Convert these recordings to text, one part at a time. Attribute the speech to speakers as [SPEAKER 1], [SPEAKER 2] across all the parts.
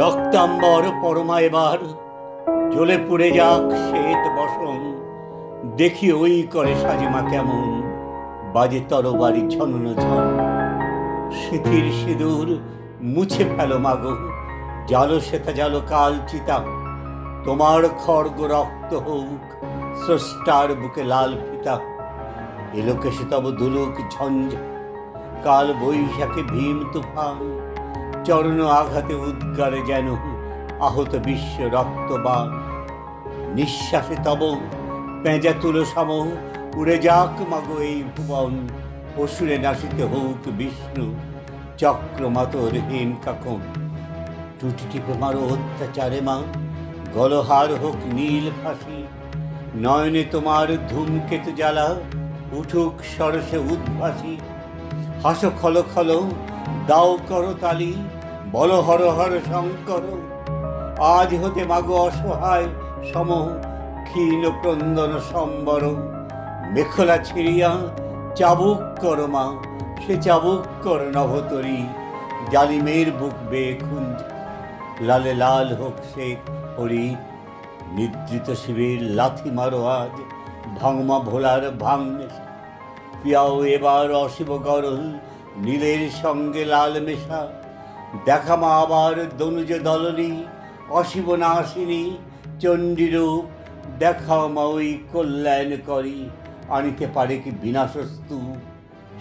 [SPEAKER 1] রক্তাম্বর পরমা এবার জ্বলে পুড়ে যাক শ্বেত বসন, দেখি ওই করে সাজিমা কেমন বাজে তরবারি ঝনন ঝন। সিথির সিঁদুর মুছে ফেলো মাগো, জালো সেথা জালো কাল চিতা, তোমার খড়গ রক্ত হোক স্রষ্টার বুকে লাল ফিতা। এলোকে সে তব দুলুক ঝঞ্ঝা, কাল বৈশাখে ভীম তুফান, চরণ আঘাতে উদ্গারে যেন আহত বিশ্ব রক্তবান। নিঃশ্বাসে তব পেঁজা তুলো সম উড়ে যাক মাগো এই ভুবন, অসুরে নাসিতে হোক বিষ্ণু চক্রমাতর হেম কাকন। টুটি টিপে মারো অত্যাচারে মা, গলহার হোক নীল ফাঁসি, নয়নে তোমার ধূমকেতু জ্বালা উঠুক সরসে উদ্ভাসী। হাসো খল খল দাও করো তালি, বল হর হর শঙ্কর। আজ হতে মাগো অসহায় সম ক্ষীণ ক্রন্দন সম্বর। মেখলা ছিড়িয়া চাবুক কর মা, সে চাবুক কর নভতরী, জালিমের বুক বেয়ে খুঞ্জ লালে লাল হোক সে হরি। নিদ্রিত শিবের লাথি মারো আজ, ভাঙমা ভোলার ভাঙনে পিয়াও এবার অশিব গরল, নীলের সঙ্গে লাল মেশা। দেখা মা আবার দনুজ দলনী, অশিব নাসিনী চণ্ডীরূপ। দেখাও মা ওই কল্যাণ করি, আনিতে পারে কি বিনাশস্তু।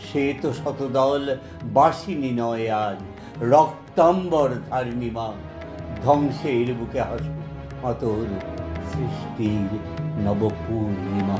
[SPEAKER 1] সে তো শতদল বাসিনী নয় আজ, রক্তাম্বর ধারিণী মা। ধ্বংসের বুকে হাসু মাতর সৃষ্টির নবপূর্ণিমা।